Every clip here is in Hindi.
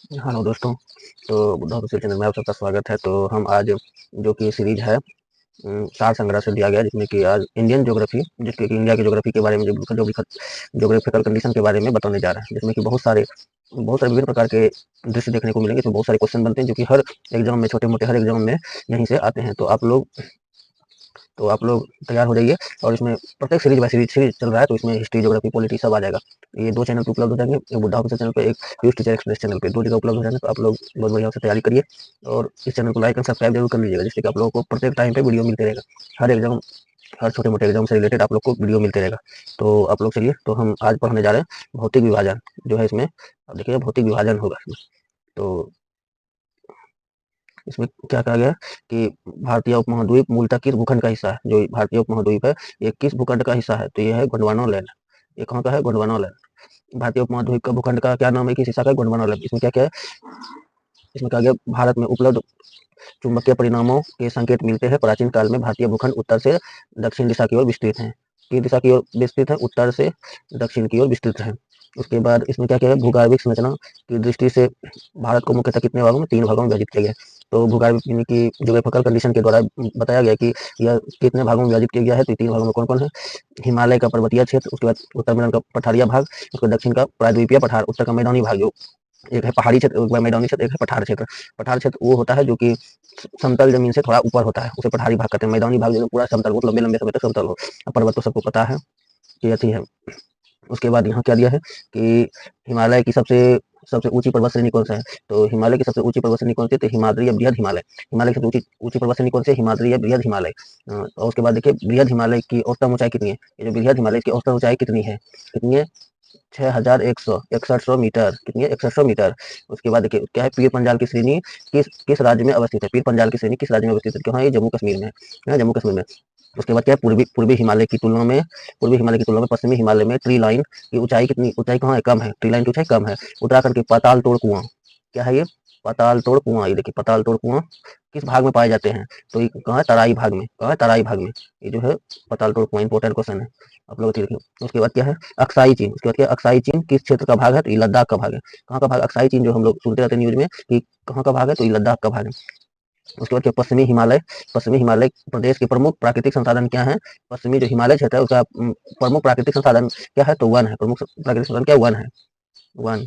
हेलो दोस्तों। तो बुद्धा ऑफिशियल चैनल में आप सबका स्वागत है। तो हम आज जो कि सीरीज है सार संग्रह से दिया गया, जिसमें कि आज इंडियन ज्योग्राफी, जिसके कि इंडिया की ज्योग्राफी के बारे में, ज्योग्राफिकल कंडीशन के बारे में बताने जा रहे हैं, जिसमें कि बहुत सारे विभिन्न प्रकार के दृश्य देखने को मिलेंगे। इसमें बहुत सारे क्वेश्चन बनते हैं, जो कि हर एग्जाम में, छोटे मोटे हर एग्जाम में यहीं से आते हैं। तो आप लोग तैयार हो जाइए। और इसमें प्रत्येक सीरीज बाय सीरीज चल रहा है, तो इसमें हिस्ट्री, ज्योग्राफी, पॉलिटी सब आ जाएगा। ये 2 चैनल पे उपलब्ध हो जाएंगे, एक बुद्धा ऑफिशियल चैनल पे, एक पीयूष टीचर एक्सप्रेस चैनल पे, 2 जगह उपलब्ध हो जाएंगे। तो आप लोग बहुत बढ़िया से तैयारी करिए और इस चैनल को लाइक एंड सब्सक्राइब जरूर कर लीजिएगा, जिससे कि आप लोगों को प्रत्येक टाइम पे वीडियो मिलते रहेगा। हर एग्जाम, हर छोटे मोटे एग्जाम से रिलेटेड आप लोग को वीडियो मिलते रहेगा। तो आप लोग चलिए, तो हम आज पढ़ने जा रहे हैं भौतिक विभाजन जो है इसमें। अब देखिए भौतिक विभाजन होगा इसमें। तो इसमें क्या कहा गया कि भारतीय उपमहाद्वीप मूलतः किस भूखंड का हिस्सा है। जो भारतीय उपमहाद्वीप है ये किस भूखंड का हिस्सा है, तो ये है गोंडवाना लैंड। ये कहाँ का है? गोंडवाना लैंड। भारतीय उपमहाद्वीप का भूखंड का क्या नाम है, किस हिस्सा का? गोंडवाना लैंड। इसमें क्या क्या है? इसमें कहा गया भारत में उपलब्ध चुंबकीय परिणामों के संकेत मिलते हैं। प्राचीन काल में भारतीय भूखंड उत्तर से दक्षिण दिशा की ओर विस्तृत है। किस दिशा की ओर विस्तृत है? उत्तर से दक्षिण की ओर विस्तृत है। उसके बाद इसमें क्या क्या है? भूगर्भिक संरचना की दृष्टि से भारत को मुख्यतः कितने भागों में? 3 भागों में विभाजित किया गया है। तो भूगर्भिक यानी कि ज्योग्राफिकल कंडीशन के द्वारा बताया गया कि यह कितने भागों में विभाजित किया गया है। तो 3 भागों में कौन कौन है? हिमालय का पर्वतीय क्षेत्र, उसके बाद उत्तर मैदान का पठारिया भाग, उसके दक्षिण का प्रायद्वीपीय पठार, उत्तर का मैदानी भाग। जो एक है पहाड़ी क्षेत्र, एक मैदानी क्षेत्र, एक है पठार क्षेत्र। पठार क्षेत्र वो होता है जो कि समतल जमीन से थोड़ा ऊपर होता है, उसे पठारी भाग कहते हैं। मैदानी भाग जो पूरा समतल हो, लंबे लंबे समय तक समतल हो। पर्वत तो सबको पता है कि अच्छी है। उसके बाद यहाँ क्या दिया है कि हिमालय की सबसे सबसे ऊंची पर्वत श्रेणी कौन सा है? तो हिमालय की सबसे ऊंची पर्वत श्रेणी कौन सी है? तो हिमाद्री या बृहद हिमालय। हिमालय की सबसे ऊंची ऊंची पर्वत श्रेणी कौन सी है? हिमाद्री या बृहद हिमालय। और उसके बाद देखिए बृहद हिमालय की औसतन ऊंचाई कितनी है? ये जो बृहद हिमालय की औसतन ऊंचाई कितनी है? कितनी है? 6161 मीटर। कितनी है? 6100 मीटर। उसके बाद देखिए क्या है? पीर पंजाल की श्रेणी किस किस राज्य में अवस्थित है? पीर पंजाल की श्रेणी किस राज्य में अवस्थित है? क्यों? ये जम्मू कश्मीर में है, जम्मू कश्मीर में। उसके बाद क्या है? पूर्वी हिमालय की तुलना में पश्चिमी हिमालय में ट्री लाइन की ऊंचाई कितनी? ऊंचाई कहाँ है? कम है। ट्री लाइन की ऊंचाई कम है। उत्तराखंड के पाताल तोड़ कुआं, क्या है ये? पाताल तोड़ कुआं। ये देखिए पाताल तोड़ कुआं किस भाग में पाए जाते हैं? तो ये कहाँ है? तराई भाग में। कहाँ है? तराई भाग में। ये जो है पाताल तोड़ कुआं इंपॉर्टेंट क्वेश्चन है, आप लोग देखिए। उसके बाद क्या है? अक्साई चीन। उसके बाद क्या? अक्साई चीन किस क्षेत्र का भाग है? तो ये लद्दाख का भाग है। कहाँ का भाग? अक्साई चीन जो हम लोग सुनते रहते हैं न्यूज में कि कहाँ का भाग है, तो ये लद्दाख का भाग है। उसके बाद क्या? पश्चिमी हिमालय प्रदेश के प्रमुख प्राकृतिक संसाधन क्या है? पश्चिमी जो हिमालय क्षेत्र है उसका प्रमुख प्राकृतिक संसाधन क्या है? तो वन है। प्रमुख प्राकृतिक संसाधन क्या? वन है। वन।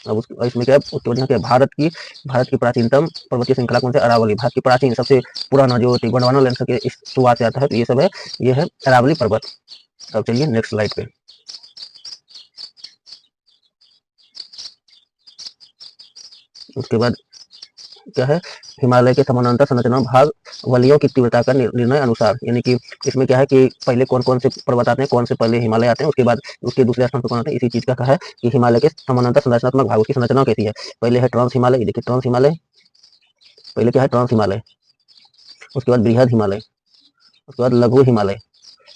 अब इसमें क्या है? उसके बाद यहाँ क्या? भारत की प्राचीनतम पर्वतीय श्रृंखला कौन सी? अरावली। भारत की प्राचीन सबसे पुराना जो गोंडवाना लैंड के शुरुआत से आता है, तो ये सब है, ये है अरावली पर्वत। अब चलिए नेक्स्ट स्लाइड पे। उसके बाद क्या है? हिमालय के समानांतर संरचना भाग वलियों की तीव्रता का निर्णय अनुसार, यानी कि इसमें क्या है कि पहले कौन कौन से पर्वत आते हैं, कौन से पहले हिमालय आते हैं, उसके बाद उसके दूसरे स्थान पर कौन आते हैं। इसी चीज का कहा है कि हिमालय के समानांतर संरचनात्मक भाग, उसकी संरचना कैसी है। पहले है ट्रांस हिमालय। देखिए ट्रांस हिमालय, पहले क्या है? ट्रांस हिमालय। उसके बाद बृहद हिमालय। उसके बाद लघु हिमालय।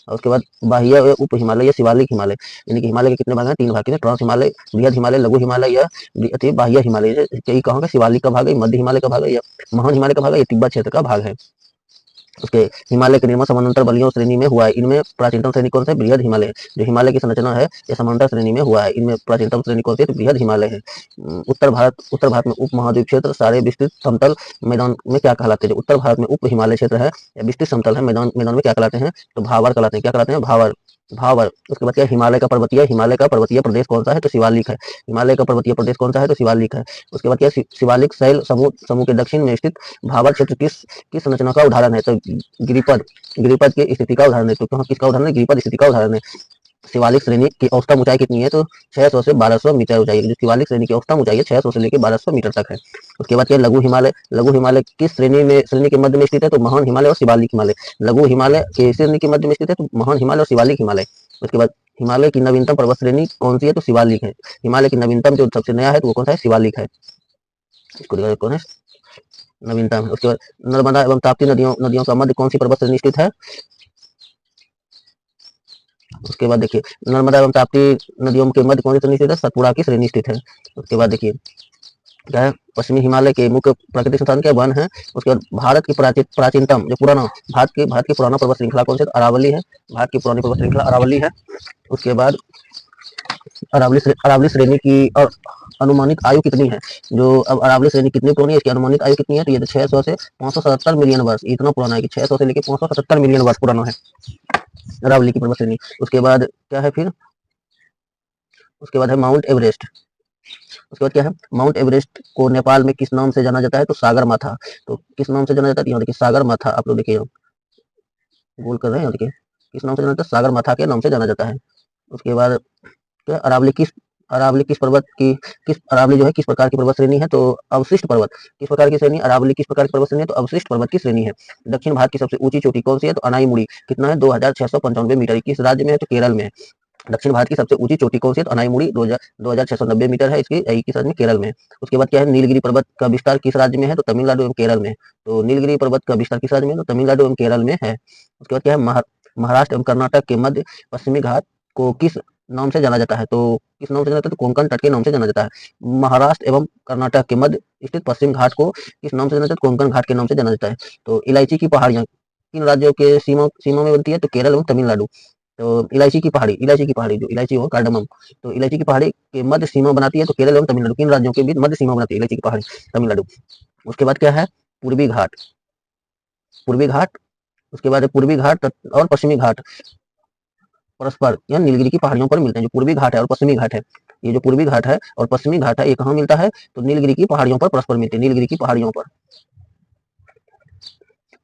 और उसके बाद बाह्य उप हिमालय या शिवालिक हिमालय। यानी कि हिमालय के कितने भाग हैं? 3 भाग के। ट्रांस हिमालय, बृहद हिमालय, लघु हिमालय या बाह्य हिमालय। कई कहाँ का? शिवालिक का भाग है, मध्य हिमालय का भाग है, या महान हिमालय का भाग है, या तिब्बत क्षेत्र का भाग है। उसके हिमालय के निर्माण समानांतर बलियों श्रेणी में हुआ है। इनमें प्राचीनतम श्रेणी कौन सा है? बृहद हिमालय। जो हिमालय की संरचना है ये समानांतर श्रेणी में हुआ है। इनमें प्राचीनतम श्रेणी कौन सी है? तो बृहद हिमालय है। उत्तर भारत में उप महाद्वीप क्षेत्र सारे विस्तृत समतल मैदान में क्या कहलाते हैं? उत्तर भारत में उप हिमालय क्षेत्र है या विस्तृत समतल है मैदान मैदान में क्या कहलाते हैं? तो भावर कहलाते हैं। क्या कहलाते हैं? भावर। भावर। उसके बाद क्या? हिमालय का पर्वतीय प्रदेश कौन सा है? तो शिवालिक है। हिमालय का पर्वतीय प्रदेश कौन सा है? तो शिवालिक है। उसके बाद क्या? शिवालिक शैल समूह के दक्षिण में स्थित भावर क्षेत्र किस संरचना का उदाहरण है? तो गिरिपद। गिरिपद की स्थिति का उदाहरण है। तो कहाँ किसका उदाहरण है? गिरिपद स्थिति का उदाहरण है। शिवालिक श्रेणी की औसतन ऊंचाई कितनी है? तो 600 से 1200 मीटर ऊंचाई। जो शिवालिक श्रेणी की औसतन ऊंचाई है 600 से लेकर 1200 मीटर तक है। उसके बाद क्या? लघु हिमालय। लघु हिमालय किस श्रेणी के मध्य में स्थित है? तो महान हिमालय और शिवालिक हिमालय। लघु हिमालय के श्रेणी के मध्य में स्थित है, तो महान हिमालय और शिवालिक हिमालय। उसके बाद हिमालय की नवीनतम पर्वत श्रेणी कौन सी है? तो शिवालिक है। हिमालय की नवीनतम जो सबसे नया है तो वो कौन सा है? शिवालिक है। इसको कौन है? नवीनतम है। उसके बाद नर्मदा एवं ताप्ती नदियों नदियों का मध्य कौन सी पर्वत श्रेणी स्थित है? उसके बाद देखिए नर्मदा एवं ताप्ती नदियों के मध्य कौन सी श्रेणी स्थित है? सतपुड़ा की श्रेणी स्थित है। उसके बाद देखिए क्या है? पश्चिमी हिमालय के मुख्य प्राकृतिक संसाधन क्या? वन है। उसके बाद भारत की प्राचीनतम जो पुराना भारत की पुराना पर्वत श्रृंखला कौन सी? अरावली है। भारत की पुरानी पर्वत श्रृंखला अरावली है। उसके बाद अरावली श्रेणी की और अनुमानित आयु कितनी है? जो अब अरावली श्रेणी कितनी पुरानी है, इसकी अनुमानित आयु कितनी है? तो ये 600 से 577 मिलियन वर्ष, इतना पुराना है कि 600 से लेकर 577 मिलियन वर्ष पुराना है अरावली की पर्वत श्रेणी। उसके बाद क्या है फिर? उसके बाद है माउंट एवरेस्ट। उसके बाद क्या है? माउंट एवरेस्ट को नेपाल में किस नाम से जाना जाता है? तो सागर माथा। तो किस नाम से जाना जाता है? यहाँ देखिए सागर माथा, आप लोग देखिए गोल कर रहे हैं, यहाँ देखिए किस नाम से जाना जाता है? सागर माथा के नाम से जाना जाता है। उसके बाद क्या, अरावली किस पर्वत की, किस अरावली जो है किस प्रकार की पर्वत श्रेणी है? तो अवशिष्ट पर्वत। किस प्रकार की श्रेणी? अरावली किस प्रकार की पर्वत श्रेणी है? तो अवशिष्ट पर्वत की श्रेणी है। दक्षिण भारत की सबसे ऊंची चोटी कौन सी है? तो अनाईमुड़ी। कितना है? 2695 मीटर। किस राज्य में है? तो केरल में है। दक्षिण भारत की सबसे ऊंची चोटी कौन सी है? तो अनाईमुड़ी 2690 मीटर है, इसकी किस राज्य में? केरल में। उसके बाद क्या है? नीलगिरी पर्वत का विस्तार किस राज्य में है? तो तमिलनाडु एवं केरल में। तो नीलगिरी पर्वत का विस्तार किस राज्य में? तो तमिलनाडु एवं केरल में है। उसके बाद क्या है? महाराष्ट्र एवं कर्नाटक के मध्य पश्चिमी घाट को किस नाम से जाना जाता है? तो किस नाम से जाना जाता है? तो कोंकण तट के नाम से जाना जाता है। महाराष्ट्र एवं कर्नाटक के मध्य स्थित पश्चिम घाट को किस नाम से जाना जाता है? कोंकण घाट के नाम से जाना जाता है। तो इलायची की पहाड़ियां किन राज्यों के सीमा सीमा में बनती है? तो केरल एवं तमिलनाडु। तो इलायची की पहाड़ी जो इलायची हो कार्डमम, तो इलायची की पहाड़ी के मध्य सीमा बनाती है तो केरल एवं तमिलनाडु, किन राज्यों के बीच मध्य सीमा बनाती है इलायची की पहाड़ी? तमिलनाडु। उसके बाद क्या है? पूर्वी घाट। पूर्वी घाट, उसके बाद पूर्वी घाट और पश्चिमी घाट परस्पर या नीलगिरी की पहाड़ियों पर मिलते हैं। जो पूर्वी घाट है और पश्चिमी घाट है, ये जो पूर्वी घाट है और पश्चिमी घाट है, ये कहाँ मिलता है? तो नीलगिरी की पहाड़ियों पर परस्पर मिलते हैं, नीलगिरी की पहाड़ियों पर।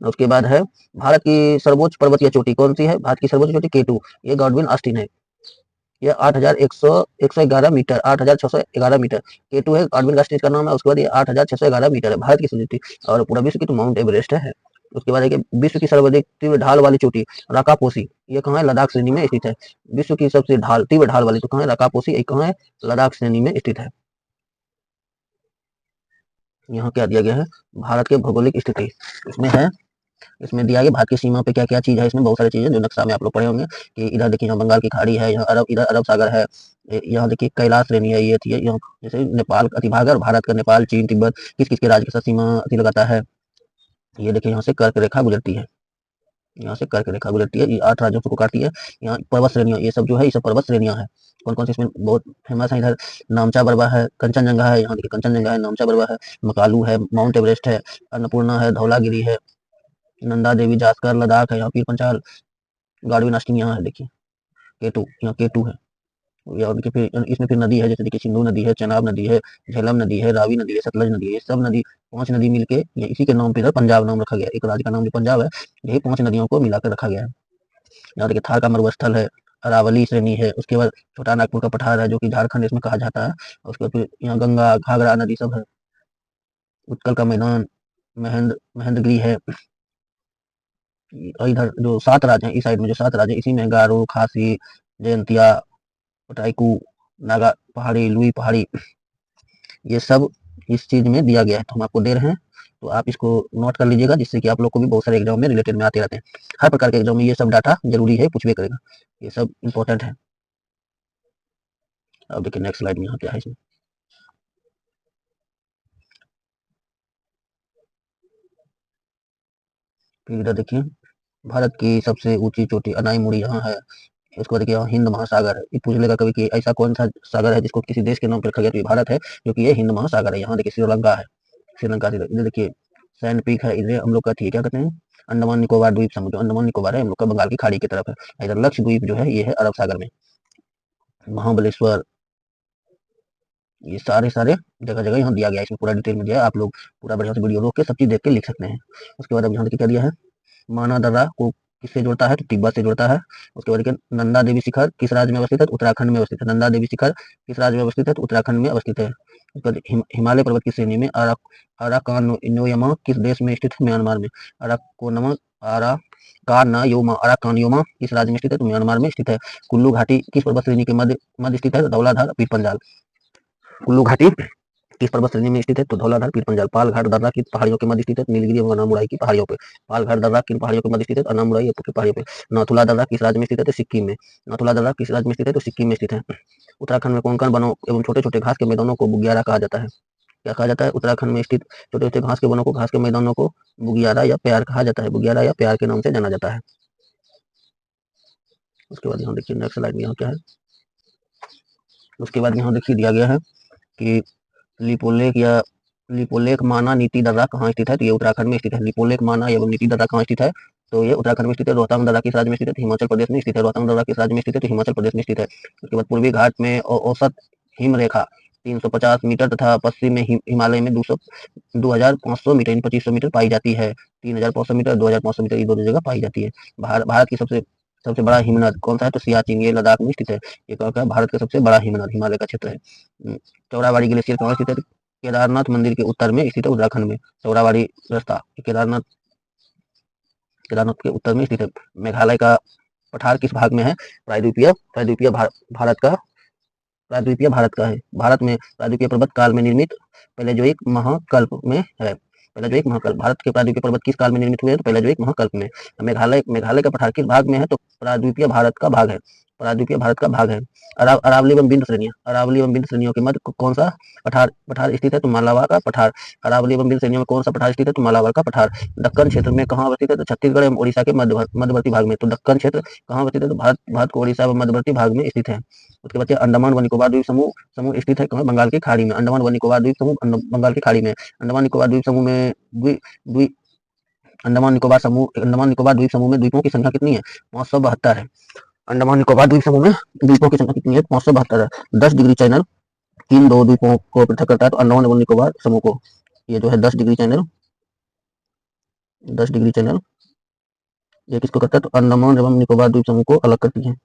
उसके बाद है भारत की सर्वोच्च पर्वतीय चोटी कौन सी है? भारत की सर्वोच्च चोटी केटू, ये गॉडविन ऑस्टिन है। ये 8,111 मीटर, 8,611 मीटर केटू है, गॉडविन ऑस्टिन का नाम है। उसके बाद ये 8,611 मीटर है भारत की सर्वोच्च, और पूरा विश्व की तो माउंट एवरेस्ट है। उसके बाद है विश्व की सर्वाधिक तीव्र ढाल वाली चोटी राकापोसी, ये कहाँ है? लद्दाख श्रेणी में स्थित है। विश्व की सबसे तीव्र ढाल वाली तो कहाँ है? राकापोसी, ये कहाँ है? लद्दाख श्रेणी में स्थित है। यहाँ क्या दिया गया है? भारत के भौगोलिक स्थिति इसमें है, इसमें दिया गया भारत की सीमा पे क्या क्या चीज है। इसमें बहुत सारी चीजें जो नक्शा में आप लोग पढ़े होंगे कि इधर देखिए यहाँ बंगाल की खाड़ी है, यहाँ इधर अरब सागर है, यहाँ देखिए कैलाश श्रेणी है, ये थी यहाँ जैसे नेपाल का अतिभाग है और भारत का नेपाल चीन तिब्बत किस किस के राज्य के साथ सीमा अति लगाता है। ये देखिए यहाँ से कर्क रेखा गुजरती है, यहाँ से कर्क रेखा गुजरती है, ये 8 राज्यों को काटती है। यहाँ पर्वत श्रेणियां, ये सब जो है ये सब पर्वत श्रेणियां है। कौन कौन सी इसमें बहुत फेमस है? इधर नामचा बरवा है, कंचनजंगा है, यहाँ देखिए कंचनजंगा है, नामचा बरवा है, मकालू है, माउंट एवरेस्ट है, अन्नपूर्णा है, धौलागिरी है, नंदा देवी, जास्कर, लद्दाख है, यहाँ पीर पंचाल, गाड़वी नास्टिंग यहाँ है देखिए, केटू, यहाँ केटू है। या देखिए फिर इसमें फिर नदी है, जैसे देखिए सिंधु नदी है, चेनाब नदी है, झेलम नदी है, रावी नदी है, सतलज नदी है, ये सब नदी 5 नदी मिलके ये इसी के नाम पे इधर पंजाब नाम रखा गया है। एक राज्य का नाम जो पंजाब है, यही 5 नदियों को मिलाकर रखा गया है। यहाँ देखिए थार का मरुस्थल है, अरावली श्रेणी है। उसके बाद छोटा नागपुर का पठार है जो कि झारखंड इसमें कहा जाता है। उसके बाद फिर यहाँ गंगा घाघरा नदी सब है। उत्कल का मैदान, महेंद्रगिरी है। और इधर जो 7 राज्य हैं, इस साइड में जो 7 राज्य हैं, इसी में गारो, खासी, जयंतिया, पटाइकू, नागा पहाड़ी, लुई पहाड़ी, ये सब इस चीज में दिया गया है। तो हम आपको दे रहे हैं, तो आप इसको नोट कर लीजिएगा, जिससे कि आप लोग को भी बहुत सारे एग्जाम में रिलेटेड में आते रहते हैं। हर प्रकार के एग्जाम में ये सब डाटा जरूरी है, पूछबे करेगा, ये सब इंपॉर्टेंट है। अब देखिए नेक्स्ट स्लाइड में यहाँ क्या है इसमें। फिर इधर देखिए भारत की सबसे ऊंची चोटी अनाईमुड़ी यहाँ है। इसको देखिए यहाँ हिंद महासागर है। ये पूछ लेगा कभी कि ऐसा कौन सा सागर है जिसको किसी देश के नाम पर रखा गया? तो ये भारत है, क्योंकि ये हिंद महासागर है। यहाँ देखिए श्रीलंका है, श्रीलंका से इधर देखिए सैंड पीक है, इधर हम लोग का थी क्या कहते हैं, अंडमान निकोबार द्वीप समूह। अंडमान निकोबार है हम लोग का बंगाल की खाड़ी की तरफ है। इधर लक्षद्वीप जो है ये है अरब सागर में। महाबलेश्वर, ये सारे सारे जगह जगह यहाँ दिया गया है, इसमें पूरा डिटेल में दिया है। आप लोग पूरा बढ़िया से वीडियो रोक के सब चीज देख के लिख सकते हैं। उसके बाद अब यहाँ देखिए क्या दिया है, माना दर्रा को किससे जोड़ता है? तो तिब्बत से जोड़ता है। उसके बाद देखिए नंदा देवी शिखर किस राज्य में अवस्थित है? तो उत्तराखंड में अवस्थित है। नंदा देवी शिखर किस राज्य में अवस्थित है? तो उत्तराखंड में अवस्थित है। उसके बाद हिमालय पर्वत की श्रेणी में अराकानयोमा किस देश में स्थित है? म्यांमार में। अराकोनमा अराकानयोमा अराकानयोमा किस राज्य में स्थित है? तो म्यांमार में स्थित है। कुल्लू घाटी किस पर्वत श्रेणी के मध्य मध्य स्थित है? तो धौलाधार, पीर पंजाल। कुल्लू घाटी किस पर्वत श्रेणी में स्थित है? तो धौलाधार, पीर पंजाल। पालघाट दर्रा की पहाड़ियों के मध्य स्थित है? नीलगिरी एवं अनामुड़ाई की पहाड़ियों पे। पालघाट दर्रा किन पहाड़ियों के मध्य स्थित है? अनामुड़ाई की पहाड़ियों पे। नाथुला दर्रा किस राज्य में स्थित है? तो सिक्किम में। नाथुला दर्रा किस राज्य में स्थित है? तो सिक्किम में स्थित है। उत्तराखंड में कौन कौन वनों एवं छोटे छोटे घास के मैदानों को बुग्यारा कहा जाता है? क्या कहा जाता है? उत्तराखंड में स्थित छोटे छोटे घास के वनों को, घास के मैदानों को बुग्यारा या प्यार कहा जाता है। बुग्यारा या प्यार के नाम से जाना जाता है। उसके बाद यहाँ देखिए नेक्स्ट स्लाइड में यहाँ क्या है। उसके बाद यहाँ देखिए दिया गया है कि लिपोलेख या लिपोलेख माना नीति दर्रा कहाँ स्थित है? तो ये उत्तराखंड में स्थित है। लिपोलेख माना एवं नीति दर्रा कहाँ स्थित है? तो ये उत्तराखंड में स्थित है। रोहतांग दर्रा किस राज्य में स्थित है? तो हिमाचल प्रदेश में स्थित है। रोहतांग दर्रा किस राज्य में स्थित है? तो हिमाचल प्रदेश में स्थित है। उसके बाद पूर्वी घाट में औसत हिम रेखा 350 मीटर तथा पश्चिम में हिमालय में 2500 मीटर 2500 मीटर पाई जाती है। 3500 मीटर 2500 मीटर ये दोनों जगह पाई जाती है। भारत की सबसे सबसे बड़ा हिमनद कौन सा है? तो सियाचिन, ये लद्दाख में स्थित है। ये कहाँ का है? भारत का सबसे बड़ा हिमनद हिमालय का क्षेत्र है। चौराबाड़ी ग्लेशियर कहाँ स्थित है? केदारनाथ मंदिर के उत्तर में स्थित है, उत्तराखंड में। चौराबाड़ी रास्ता केदारनाथ केदारनाथ के उत्तर में स्थित है। मेघालय का पठार किस भाग में है? प्रायद्वीपीय प्रायद्वीपीय भारत का प्रायद्वीपीय भारत का है। भारत में प्रायद्वीपीय पर्वत काल में निर्मित पैलेजोइक महाकल्प में है। पैलेजोइक महाकल्प भारत के प्रायद्वीपीय पर्वत किस काल में निर्मित हुए हैं? तो पैलेजोइक महाकल्प में। मेघालय का पठार किस भाग में है? तो प्रायद्वीपीय भारत का भाग है। प्रायद्वीपीय भारत का भाग है। अरावली एवं बिंद श्रेणियां, अरावली एवं बिंद श्रेणियों के मध्य कौन सा पठार पठार स्थित है? तो मालाबार का पठार। अरावली एवं बिंद श्रेणियों में कौन सा पठार स्थित है? तो मालाबार का पठार। दक्कन क्षेत्र में कहाँ अवस्थित है? तो छत्तीसगढ़ एवं उड़ीसा के मध्यवर्ती भाग में। तो दक्कन क्षेत्र कहाँ अवस्थित है? तो भारत को उड़ीसा एवं मध्यवर्ती भाग में स्थित है। उसके बाद अंडमान व निकोबार द्वीप समूह समूह स्थित है कहाँ? बंगाल की खाड़ी में। अंडमान व निकोबार द्वीप समूह बंगाल की खाड़ी में। अंडमान निकोबार द्वीप समूह में अंडमान निकोबार द्वीप समूह में द्वीपों की संख्या कितनी है? 572 है। अंडमान निकोबार द्वीप समूह में द्वीपों की संख्या कितनी है? 572 है। 10 डिग्री चैनल किन दो द्वीपों को पृथक करता है? तो अंडमान एवं निकोबार समूह को। ये जो है 10 डिग्री चैनल ये किसको करता है? तो अंडमान एवं निकोबार द्वीप समूह को अलग करती है।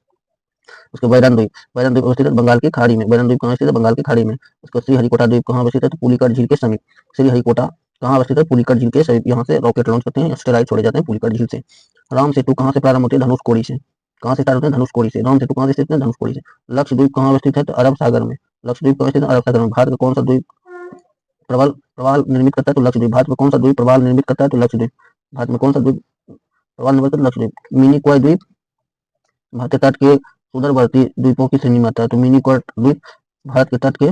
उसके बैरन द्वीप अवस्थित है बंगाल की खाड़ी में। बैरन द्वीप कहाँ स्थित है? बंगाल की खाड़ी में। उसके श्रीहरिकोटा द्वीप कहाँ अवस्थित है? तो पुलिकट झील के समीप। श्रीहरिकोटा कहाँ अवस्थित है? पुलिकट झील के समीप। यहाँ से रॉकेट लॉन्च होते हैं, एस्टेरॉइड छोड़े जाते हैं पुलिकट झील से। राम सेतु कहाँ से प्रारंभ होते हैं? धनुषकोडी से। कहाँ से स्टार्ट होते हैं? धनुषकोडी से। राम सेतु कहाँ से स्थित है? धनुषकोडी से। लक्षद्वीप कहाँ अवस्थित है? तो अरब सागर में। लक्षद्वीप कहाँ स्थित है? अरब सागर में। भारत का कौन सा द्वीप प्रवाल निर्मित करता है? तो लक्षद्वीप। भारत में कौन सा द्वीप प्रवाल निर्मित करता है? तो लक्षद्वीप। भारत में कौन सा द्वीप प्रवाल निर्मित करता है? लक्षद्वीप। मिनी कोय द्वीप भारतीय तट के सुदूरवर्ती द्वीपों की श्रेणी में आता है। तो मिनी कोय द्वीप भारत के तट के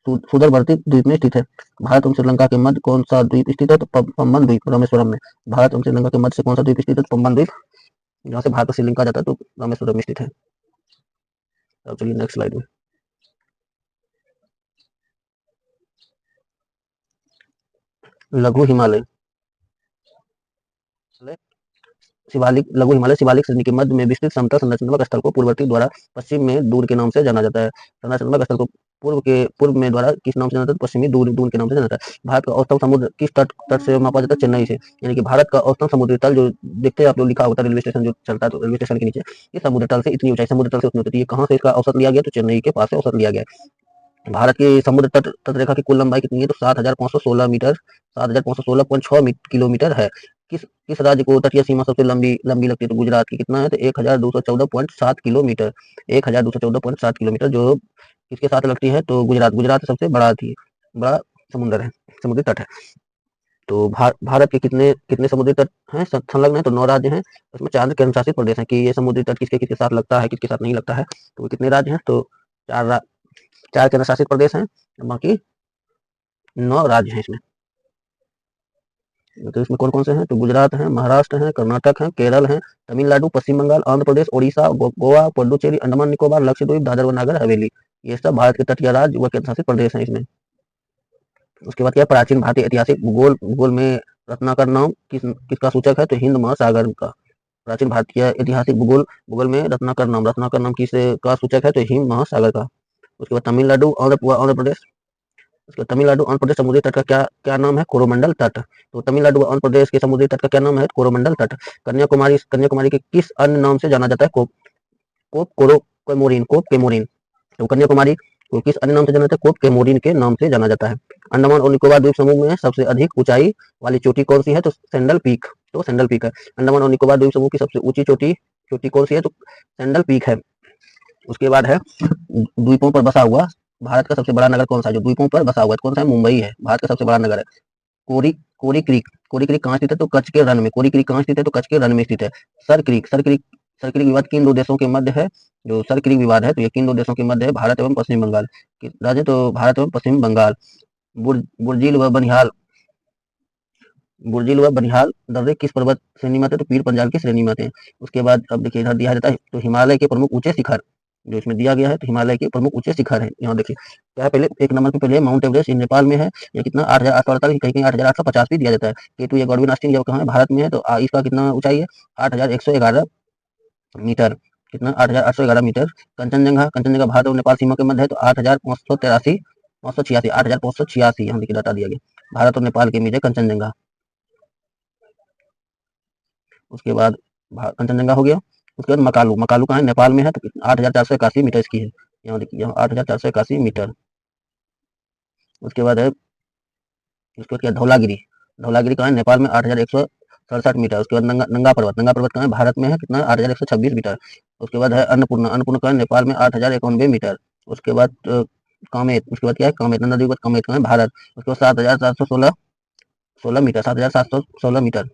सुदूरवर्ती द्वीप में स्थित है। भारत एवं श्रीलंका के मध्य कौन सा द्वीप स्थित है? तो पंबन द्वीप रामेश्वरम में। भारत एवं श्रीलंका के मध्य से कौन सा द्वीप स्थित है? तो पंबन द्वीप। जहाँ से भारत और श्रीलंका जाता है तो रामेश्वरम में स्थित है। अब चलिए नेक्स्ट स्लाइड में। लघु हिमालय लघु हिमालय शिवालिक श्रेणी के मध्य में विस्तृत समतल संरचनात्मक स्थल को पूर्ववर्ती द्वारा पश्चिम में दूर के नाम से जाना जाता है। संरचनात्मक स्थल को पूर्व में द्वारा किस नाम से जाना जाता है? पश्चिमी दूर के नाम से जाना जाता है। भारत का औसतन समुद्र किस तट से मापा जाता है? चेन्नई से। यानी कि भारत का औसतन समुद्री तल जो देखते हैं आप लोग लिखा होता है रेलवे स्टेशन जो चलता है तो रेलवे स्टेशन के नीचे ये समुद्र तल से इतनी ऊंचाई समुद्र तल से उतनी होती है। कहाँ से इसका औसत लिया गया? तो चेन्नई के पास से औसत लिया गया। भारत की समुद्र तट रेखा की कुल लंबाई कितनी है? तो 7516 मीटर 7516.6 किलोमीटर है। किस राज्य को तटीय सीमा सबसे लंबी लगती है? तो गुजरात की। कितना है? तो 1214.7 किलोमीटर 1214.7 किलोमीटर जो किसके साथ लगती है? तो गुजरात सबसे बड़ा समुद्र है, समुद्री तट है। तो भारत के कितने कितने समुद्री तट हैं संलग्न है? तो 9 राज्य हैं। उसमें 4 केंद्र शासित प्रदेश हैं कि ये समुद्री तट किसके किसके साथ लगता है, किसके साथ नहीं लगता है। तो कितने राज्य हैं? तो 4 केंद्र शासित प्रदेश हैं, बाकी 9 राज्य हैं इसमें। तो इसमें कौन कौन से हैं? तो गुजरात है, महाराष्ट्र है, कर्नाटक है, केरल है, तमिलनाडु, पश्चिम बंगाल, आंध्र प्रदेश, ओडिशा, गोवा, पुडुचेरी, अंडमान निकोबार, लक्षद्वीप, दादर व नागर हवेली। ये सब भारत के तटीय राज्य व केंद्र शासित प्रदेश हैं इसमें। उसके बाद क्या? प्राचीन भारतीय ऐतिहासिक भूगोल में रत्नाकर नाम किसका सूचक है? तो हिंद महासागर का। प्राचीन भारतीय ऐतिहासिक भूगोल में रत्नाकर नाम किसका सूचक है? तो हिंद महासागर का। उसके बाद तमिलनाडु आंध्र प्रदेश तमिलनाडु आंध्र प्रदेश समुद्री तट का क्या नाम है? कोरोमंडल तट। तो तमिलनाडु आंध्र प्रदेश के समुद्री तट का क्या नाम है? कोरोमंडल तट। कन्याकुमारी के किस अन्य नाम से जाना जाता है? कोप केमोरिन। तो कन्याकुमारी को किस अन्य नाम से जाना जाता है? कोप केमोरिन के नाम से जाना जाता है। अंडमान और निकोबार द्वीप समूह में सबसे अधिक ऊंचाई वाली चोटी कौन सी है? तो सैंडल पीक है। अंडमान और निकोबार द्वीप समूह की सबसे ऊंची चोटी कौन सी है? तो सैंडल पीक है। उसके बाद है द्वीपों पर बसा हुआ भारत का सबसे बड़ा नगर कौन सा है? जो द्वीपों पर बसा हुआ है कौन सा है? मुंबई है भारत का सबसे बड़ा नगर है। कोरी क्रीक कहाँ स्थित है? तो कच्छ के रण में। कोरी क्रीक कहाँ स्थित है? तो कच्छ के रण में स्थित है। सर क्रीक विवाद किन दो देशों के मध्य है? जो सर क्रीक विवाद है तो ये किन दो देशों के मध्य है? भारत एवं पश्चिम बंगाल। राज्य तो भारत एवं पश्चिम बंगाल। बुर्जिल व बनिहाल दर्रे किस पर्वत श्रेणी में आते हैं? तो पीर पंजाल की श्रेणी में आते हैं। उसके बाद अब देखिए इधर दिया जाता है तो हिमालय के प्रमुख ऊंचे शिखर जो इसमें दिया गया है। तो हिमालय के प्रमुख ऊंचे शिखर है, यहाँ देखिए क्या है, पहले एक नंबर पे पहले माउंट एवरेस्ट, ये नेपाल में है। ये कितना 8,848, कहीं कहीं 8,850 भी दिया जाता है। केटू ये गॉडविन आस्टीन, ये कहाँ है, भारत में है। तो इसका कितना ऊंचाई है, 8,111 मीटर, कितना 8,811 मीटर। कंचनजंगा, कंचनजंगा भारत और नेपाल सीमा के मध्य है। तो 8,583, 586, 8,586, यहाँ देखिए डाटा दिया गया, भारत और नेपाल के बीच है कंचनजंगा। उसके बाद कंचनजंगा हो गया। उसके बाद मकालू, मकालू कहाँ है, नेपाल में है। तो 8,481 मीटर इसकी है, यहाँ देखिए, यहाँ 8,481 मीटर। उसके बाद है, उसके बाद क्या, धौलागिरी, धौलागिरी कहाँ है, नेपाल में 8,167 मीटर। उसके बाद नंगा, नंगा पर्वत, नंगा पर्वत कहाँ है, भारत में है, कितना 8,126 मीटर। उसके बाद है अन्नपूर्णा, अन्नपूर्णा कहाँ है, नेपाल में 8,091 मीटर। उसके बाद कामेत, उसके बाद क्या है, कामेत, नंदा देवी के बाद कामेत कहाँ है, भारत। उसके बाद 7,716 metre, 7,716 metre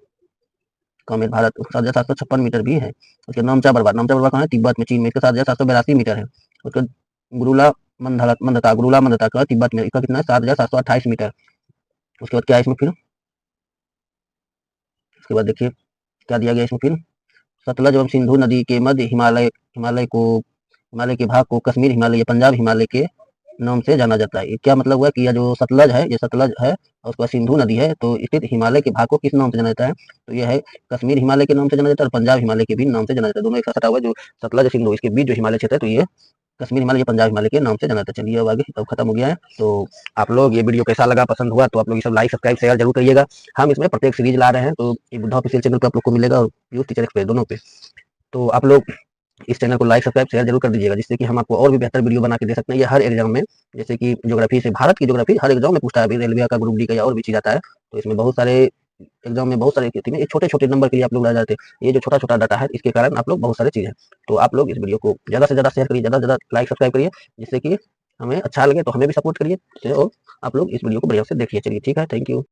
Kamet, Bharat. 7,756 metre भी है। उसके बाद नामचा बर्बा, नामचा बर्बा कहाँ है, तिब्बत में, चीन में, इसका 7,782 मीटर है। उसके बाद गुरुला मंडला, मंडता, गुरुला मंडता का तिब्बत में, इसका कितना है, 7,728 मीटर। उसके बाद क्या है इसमें फिर, उसके बाद देखिए क्या दिया गया इसमें फिर, सतलज एवं सिंधु नदी के मध्य हिमालय, हिमालय के भाग को कश्मीर हिमालय या पंजाब हिमालय के नाम से जाना जाता है। ये क्या मतलब हुआ कि यह जो सतलज है, ये सतलज है और उसके बाद सिंधु नदी है, तो स्थित हिमालय के भाग को किस नाम से जाना जाता है, तो यह है कश्मीर हिमालय के नाम से जाना जाता है और पंजाब हिमालय के भी नाम से जाना जाता है। दोनों एक साथ सटा हुआ है, जो सतलज सिंधु इसके बीच जो हिमालय क्षेत्र है, तो ये कश्मीर हिमालय या पंजाब हिमालय के नाम से जाना जाता है। चलिए अब आगे, अब खत्म हो गया है। तो आप लोग ये वीडियो कैसा लगा, पसंद हुआ तो आप लोग ये सब लाइक सब्सक्राइब शेयर जरूर करिएगा। हम इसमें प्रत्येक सीरीज ला रहे हैं, तो ये बुद्धा ऑफिशियल चैनल पर आप लोग को मिलेगा और यूथ टीचर एक्सप्रेस दोनों पे। तो आप लोग इस चैनल को लाइक सब्सक्राइब शेयर जरूर कर दीजिएगा, जिससे कि हम आपको और भी बेहतर वीडियो बना के दे सकते हैं। ये हर एग्जाम में, जैसे कि ज्योग्राफी से, भारत की ज्योग्राफी हर एग्जाम में पूछता है। अभी रेलवे का, ग्रुप डी का या और भी चीज आता है, तो इसमें बहुत सारे एग्जाम में बहुत सारे स्थिति में छोटे छोटे नंबर के लिए आप लोग रह जाते हैं। ये जो छोटा छोटा डाटा है, इसके कारण आप लोग बहुत सारे चीज है। तो आप लोग इस वीडियो को ज्यादा से ज्यादा शेयर करिए, ज्यादा से ज्यादा लाइक सब्सक्राइब करिए, जिससे कि हमें अच्छा लगे, तो हमें भी सपोर्ट करिए। और आप लोग इस वीडियो को बढ़िया से देखिए। चलिए ठीक है, थैंक यू।